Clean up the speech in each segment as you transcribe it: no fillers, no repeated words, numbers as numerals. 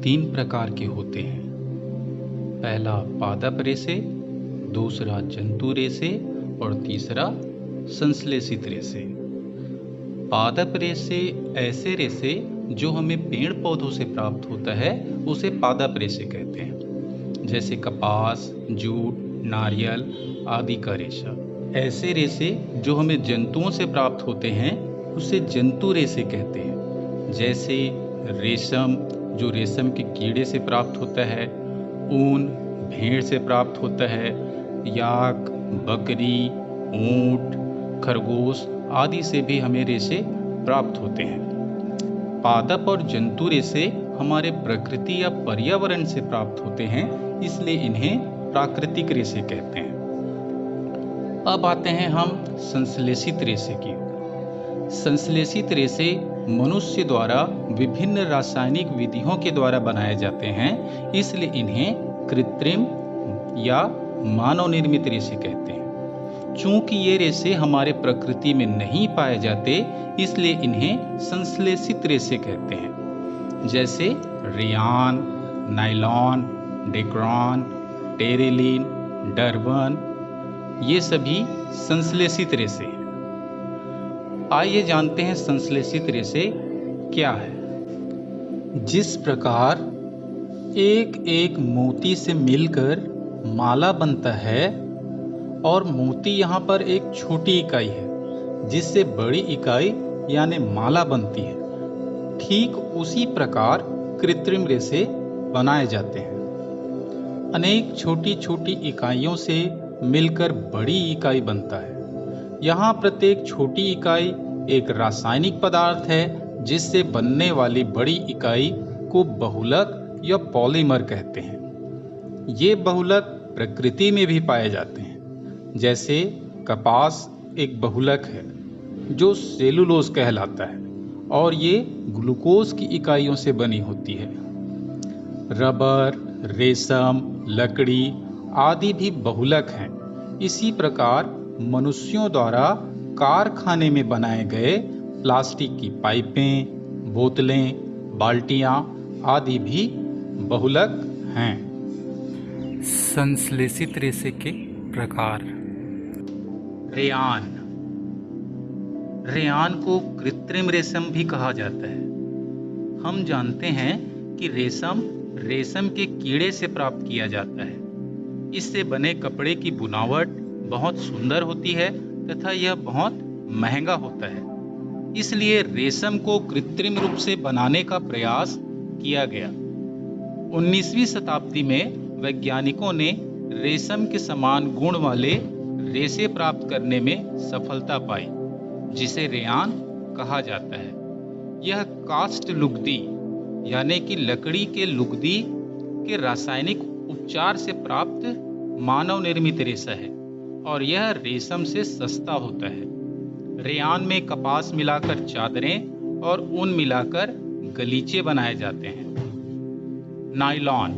तीन प्रकार के होते हैं। पहला पादप रेशे, दूसरा जंतु रेशे और तीसरा संश्लेषित रेशे। पादप रेशे ऐसे रेशे जो हमें पेड़ पौधों से प्राप्त होता है उसे पादप रेशे कहते हैं, जैसे कपास, जूट, नारियल आदि का रेशा। ऐसे रेशे जो हमें जंतुओं से प्राप्त होते हैं उसे जंतु रेशे कहते हैं, जैसे रेशम जो रेशम के कीड़े से प्राप्त होता है, ऊन भेड़ से प्राप्त होता है, याक, बकरी, ऊंट, खरगोश आदि से भी हमें रेशे प्राप्त होते हैं। पादप और जंतु रेशे हमारे प्रकृति या पर्यावरण से प्राप्त होते हैं, इसलिए इन्हें प्राकृतिक रेशे कहते हैं। अब आते हैं हम संश्लेषित रेशे की। संश्लेषित रेशे मनुष्य द्वारा विभिन्न रासायनिक विधियों के द्वारा बनाए जाते हैं, इसलिए इन्हें कृत्रिम या मानव निर्मित रेशे कहते हैं। चूंकि ये रेशे हमारे प्रकृति में नहीं पाए जाते, इसलिए इन्हें संश्लेषित रेशे कहते हैं, जैसे रेयान, नायलॉन, डेक्रॉन, टेरिलीन, डर्बन, ये सभी संश्लेषित रेशे हैं। आइए जानते हैं संश्लेषित रेशे क्या है। जिस प्रकार एक एक मोती से मिलकर माला बनता है और मोती यहाँ पर एक छोटी इकाई है जिससे बड़ी इकाई यानी माला बनती है, ठीक उसी प्रकार कृत्रिम रेशे बनाए जाते हैं। अनेक छोटी छोटी इकाइयों से मिलकर बड़ी इकाई बनता है। यहाँ प्रत्येक छोटी इकाई एक रासायनिक पदार्थ है जिससे बनने वाली बड़ी इकाई को बहुलक या पॉलीमर कहते हैं। ये बहुलक प्रकृति में भी पाए जाते हैं, जैसे कपास एक बहुलक है जो सेलुलोज कहलाता है और ये ग्लूकोज की इकाइयों से बनी होती है। रबर, रेशम, लकड़ी आदि भी बहुलक हैं। इसी प्रकार मनुष्यों द्वारा कारखाने में बनाए गए प्लास्टिक की पाइपें, बोतलें, बाल्टियां आदि भी बहुलक हैं। संश्लेषित रेशे के प्रकार। रेयान। रेयान को कृत्रिम रेशम भी कहा जाता है। हम जानते हैं कि रेशम के कीड़े से प्राप्त किया जाता है। इससे बने कपड़े की बुनावट बहुत सुंदर होती है तथा यह बहुत महंगा होता है, इसलिए रेशम को कृत्रिम रूप से बनाने का प्रयास किया गया। 19वीं शताब्दी में वैज्ञानिकों ने रेशम के समान गुण वाले रेशे प्राप्त करने में सफलता पाई, जिसे रेयान कहा जाता है। यह कास्ट लुगदी यानी कि लकड़ी के लुगदी के रासायनिक उपचार से प्राप्त मानव निर्मित रेशा है और यह रेशम से सस्ता होता है। रेयान में कपास मिलाकर चादरें और ऊन मिलाकर गलीचे बनाए जाते हैं। नायलॉन,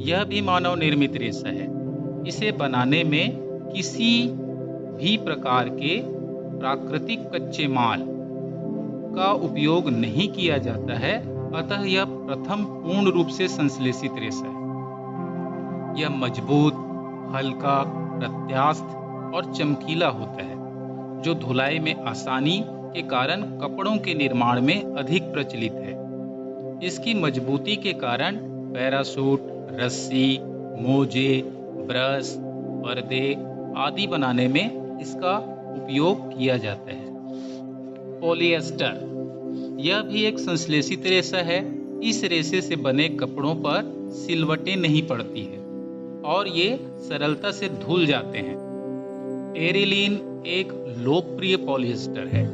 यह भी मानव निर्मित रेशा है। इसे बनाने में किसी भी प्रकार के प्राकृतिक कच्चे माल का उपयोग नहीं किया जाता है, अतः यह प्रथम पूर्ण रूप से संश्लेषित रेशा है। यह मजबूत, हल्का, प्रत्यास्थ और चमकीला होता है, जो धुलाई में आसानी के कारण कपड़ों के निर्माण में अधिक प्रचलित है। इसकी मजबूती के कारण पैराशूट, रस्सी, मोजे, ब्रश, पर्दे आदि बनाने में इसका उपयोग किया जाता है। पॉलिएस्टर, यह भी एक संश्लेषित रेशा है। इस रेशे से बने कपड़ों पर सिलवटें नहीं पड़ती है और ये सरलता से धुल जाते हैं। टेरिलीन एक लोकप्रिय पॉलिएस्टर है।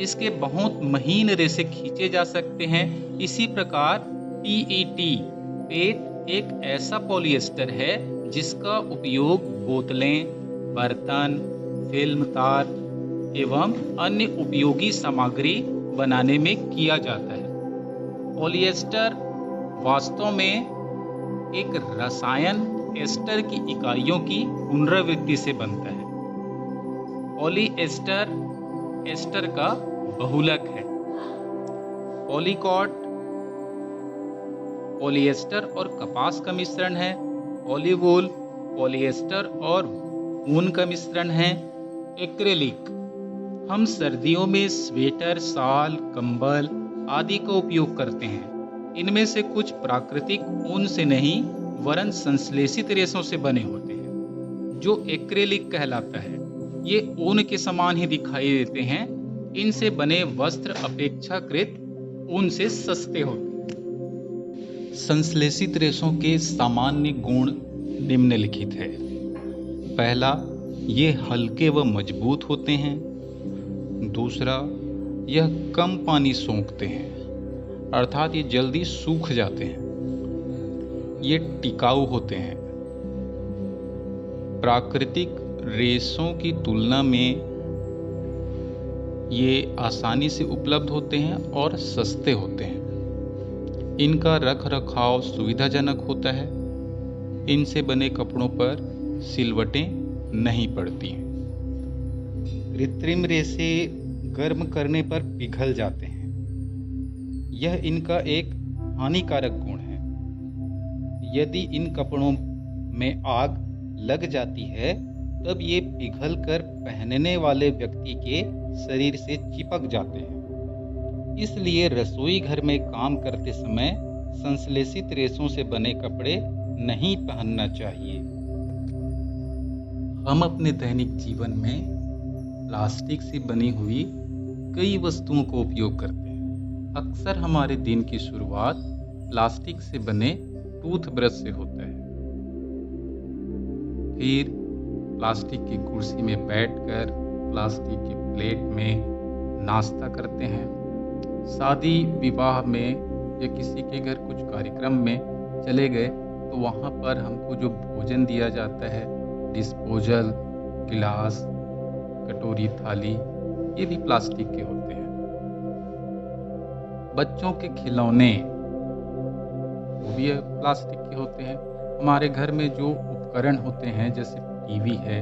इसके बहुत महीन रेशे खींचे जा सकते हैं। इसी प्रकार पीईटी पेट एक ऐसा पॉलिएस्टर है जिसका उपयोग बोतलें, बर्तन, फिल्म तार एवं अन्य उपयोगी सामग्री बनाने में किया जाता है। पॉलिएस्टर वास्तव में एक रसायन एस्टर की इकाइयों की पुनरावृत्ति से बनता है। पॉलीएस्टर एस्टर का बहुलक है। पॉलीकॉट पॉलिएस्टर और कपास का मिश्रण है। ऑलिव वूल पॉलिएस्टर और ऊन का मिश्रण है। एक्रेलिक हम सर्दियों में स्वेटर, शाल, कंबल आदि का उपयोग करते हैं। इनमें से कुछ प्राकृतिक ऊन से नहीं वरन संश्लेषित रेशों से बने होते हैं, जो एक्रेलिक कहलाता है। ये ऊन के समान ही दिखाई देते हैं। इनसे बने वस्त्र अपेक्षाकृत ऊन से सस्ते होते हैं। संश्लेषित रेशों के सामान्य गुण निम्नलिखित है। पहला, ये हल्के व मजबूत होते हैं। दूसरा, यह कम पानी सोखते हैं, अर्थात ये जल्दी सूख जाते हैं। ये टिकाऊ होते हैं। प्राकृतिक रेशों की तुलना में ये आसानी से उपलब्ध होते हैं और सस्ते होते हैं। इनका रख रखाव सुविधाजनक होता है। इनसे बने कपड़ों पर सिलवटें नहीं पड़ती। कृत्रिम रेशे गर्म करने पर पिघल जाते हैं। यह इनका एक हानिकारक गुण है। यदि इन कपड़ों में आग लग जाती है तब ये पिघलकर पहनने वाले व्यक्ति के शरीर से चिपक जाते हैं। इसलिए रसोई घर में काम करते समय संश्लेषित रेशों से बने कपड़े नहीं पहनना चाहिए। हम अपने दैनिक जीवन में प्लास्टिक से बनी हुई कई वस्तुओं का उपयोग करते हैं। अक्सर हमारे दिन की शुरुआत प्लास्टिक से बने टूथब्रश से होता है। फिर प्लास्टिक की कुर्सी में बैठकर प्लास्टिक की प्लेट में नाश्ता करते हैं। शादी विवाह में या किसी के घर कुछ कार्यक्रम में चले गए तो वहाँ पर हमको जो भोजन दिया जाता है, डिस्पोजल, गिलास, कटोरी, थाली, ये भी प्लास्टिक के होते हैं। बच्चों के खिलौने वो भी प्लास्टिक के होते हैं। हमारे घर में जो उपकरण होते हैं जैसे टीवी है,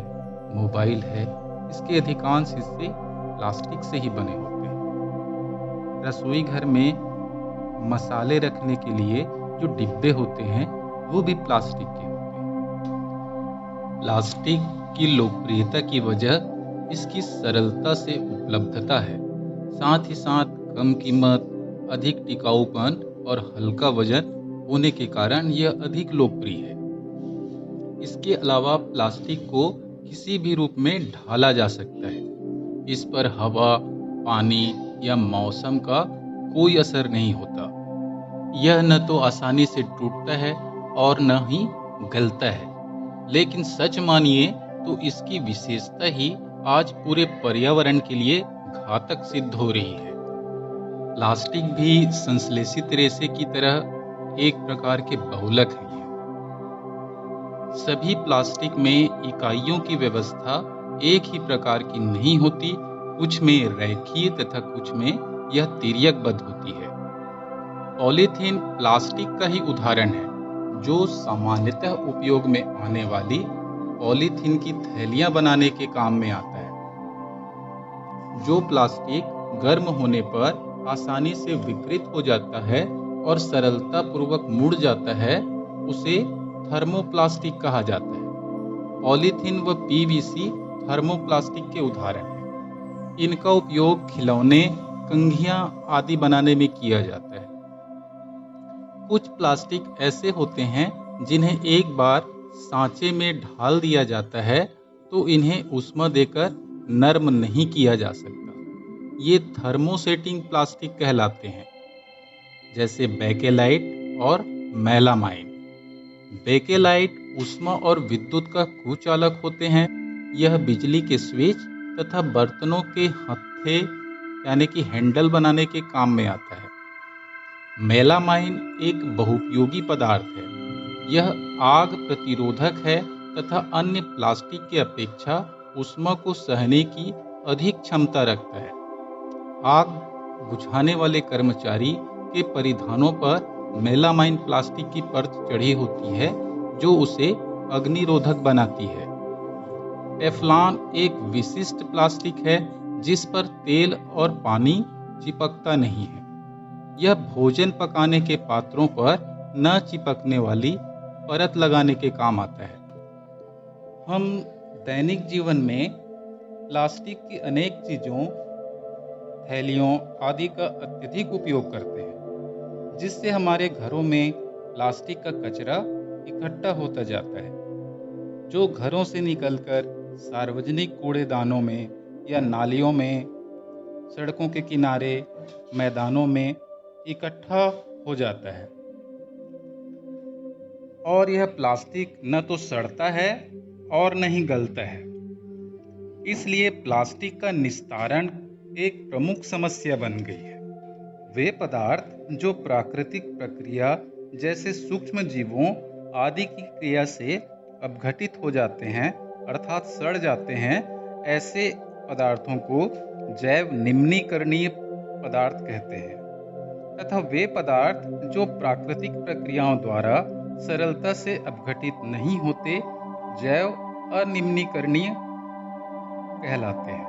मोबाइल है, इसके अधिकांश हिस्से प्लास्टिक से ही बने होते हैं। रसोई घर में मसाले रखने के लिए जो डिब्बे होते हैं वो भी प्लास्टिक के होते हैं। प्लास्टिक की लोकप्रियता की वजह इसकी सरलता से उपलब्धता है। साथ ही साथ कम कीमत, अधिक टिकाऊपन और हल्का वजन होने के कारण यह अधिक लोकप्रिय है। इसके अलावा प्लास्टिक को किसी भी रूप में ढाला जा सकता है। इस पर हवा, पानी या मौसम का कोई असर नहीं होता। यह न तो आसानी से टूटता है और न ही गलता है। लेकिन सच मानिए तो इसकी विशेषता ही आज पूरे पर्यावरण के लिए घातक सिद्ध हो रही है। प्लास्टिक भी संश्लेषित रेशे की तरह एक प्रकार के बहुलक है। सभी प्लास्टिक में इकाइयों की व्यवस्था एक ही प्रकार की नहीं होती। कुछ में रेखीय तथा कुछ में यह तिर्यकबद्ध होती है। पॉलीथीन प्लास्टिक का ही उदाहरण है, जो सामान्यतः उपयोग में आने वाली पॉलीथीन की थैलियां बनाने के काम में आता है। जो प्लास्टिक गर्म होने पर आसानी से विकृत हो जाता है और सरलता पूर्वक मुड़ जाता है, उसे थर्मोप्लास्टिक कहा जाता है। पॉलीथीन व पीवीसी थर्मोप्लास्टिक के उदाहरण हैं। इनका उपयोग खिलौने, कंघियां आदि बनाने में किया जाता है। कुछ प्लास्टिक ऐसे होते हैं जिन्हें एक बार सांचे में ढाल दिया जाता है तो इन्हें ऊष्मा देकर नर्म नहीं किया जा सकता। ये थर्मोसेटिंग प्लास्टिक कहलाते हैं, जैसे बेकेलाइट और मेलामाइन। बेकेलाइट ऊष्मा और विद्युत का कुचालक होते हैं। यह बिजली के स्विच तथा बर्तनों के हत्थे यानी कि हैंडल बनाने के काम में आता है। मेलामाइन एक बहुपयोगी पदार्थ है। यह आग प्रतिरोधक है तथा अन्य प्लास्टिक की अपेक्षा ऊष्मा को सहने की अधिक क्षमता रखता है। आग बुझाने वाले कर्मचारी के परिधानों पर मेलामाइन प्लास्टिक की परत चढ़ी होती है, जो उसे अग्निरोधक बनाती है। टेफ्लॉन एक विशिष्ट प्लास्टिक है जिस पर तेल और पानी चिपकता नहीं है। यह भोजन पकाने के पात्रों पर न चिपकने वाली परत लगाने के काम आता है। हम दैनिक जीवन में प्लास्टिक की अनेक चीज़ों, थैलियों आदि का अत्यधिक उपयोग करते हैं, जिससे हमारे घरों में प्लास्टिक का कचरा इकट्ठा होता जाता है, जो घरों से निकलकर सार्वजनिक कूड़ेदानों में या नालियों में, सड़कों के किनारे, मैदानों में इकट्ठा हो जाता है। और यह प्लास्टिक न तो सड़ता है और न ही गलता है। इसलिए प्लास्टिक का निस्तारण एक प्रमुख समस्या बन गई है। वे पदार्थ जो प्राकृतिक प्रक्रिया जैसे सूक्ष्म जीवों आदि की क्रिया से अपघटित हो जाते हैं अर्थात सड़ जाते हैं, ऐसे पदार्थों को जैव निम्नीकरणीय पदार्थ कहते हैं, तथा वे पदार्थ जो प्राकृतिक प्रक्रियाओं द्वारा सरलता से अपघटित नहीं होते जैव अनिम्नीकरणीय कहलाते हैं।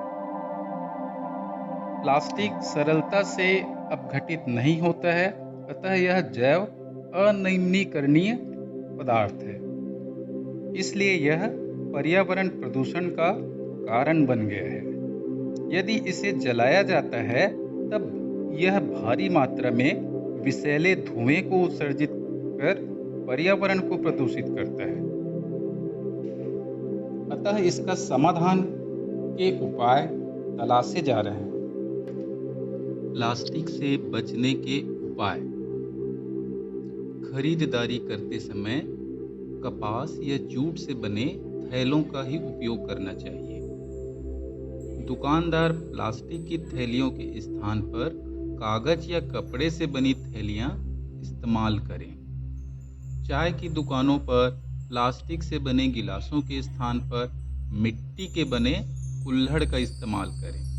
प्लास्टिक सरलता से अपघटित नहीं होता है, अतः यह जैव अनिम्नीकरणीय पदार्थ है। इसलिए यह पर्यावरण प्रदूषण का कारण बन गया है। यदि इसे जलाया जाता है तब यह भारी मात्रा में विषैले धुएं को उत्सर्जित कर पर्यावरण को प्रदूषित करता है। अतः इसका समाधान के उपाय तलाशे जा रहे हैं। प्लास्टिक से बचने के उपाय। खरीदारी करते समय कपास या जूट से बने थैलों का ही उपयोग करना चाहिए। दुकानदार प्लास्टिक की थैलियों के स्थान पर कागज या कपड़े से बनी थैलियां इस्तेमाल करें। चाय की दुकानों पर प्लास्टिक से बने गिलासों के स्थान पर मिट्टी के बने कुल्हड़ का इस्तेमाल करें।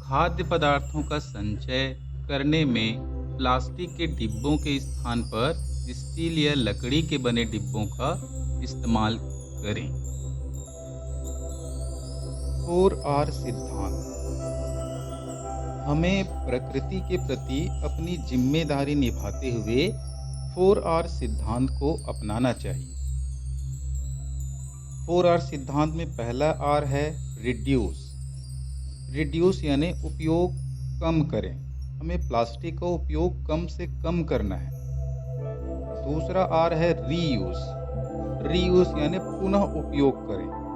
खाद्य पदार्थों का संचय करने में प्लास्टिक के डिब्बों के स्थान पर स्टील या लकड़ी के बने डिब्बों का इस्तेमाल करें। 4R सिद्धांत। हमें प्रकृति के प्रति अपनी जिम्मेदारी निभाते हुए 4R सिद्धांत को अपनाना चाहिए। 4R सिद्धांत में पहला R है रिड्यूस। रिड्यूस यानी उपयोग कम करें। हमें प्लास्टिक का उपयोग कम से कम करना है। दूसरा R है रीयूज। रीयूज यानी पुनः उपयोग करें।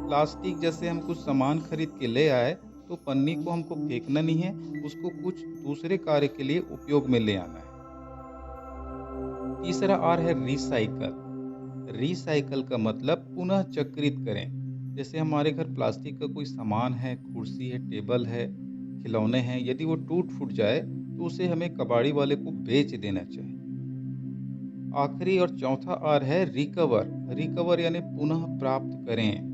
प्लास्टिक जैसे हम कुछ सामान खरीद के ले आए तो पन्नी को हमको फेंकना नहीं है, उसको कुछ दूसरे कार्य के लिए उपयोग में ले आना है। तीसरा R है रिसाइकल। रिसाइकल का मतलब पुनः चक्रित करें। जैसे हमारे घर प्लास्टिक का कोई सामान है, कुर्सी है, टेबल है, खिलौने हैं, यदि वो टूट फूट जाए तो उसे हमें कबाड़ी वाले को बेच देना चाहिए। आखिरी और चौथा R है रिकवर। रिकवर यानी पुनः प्राप्त करें।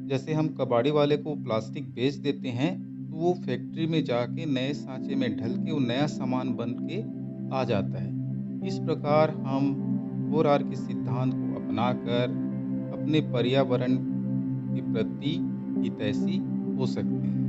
जैसे हम कबाड़ी वाले को प्लास्टिक बेच देते हैं तो वो फैक्ट्री में जाके नए सांचे में ढल के वो नया सामान बन के आ जाता है। इस प्रकार हम 4R के सिद्धांत को अपनाकर अपने पर्यावरण के प्रति हितैषी हो सकते हैं।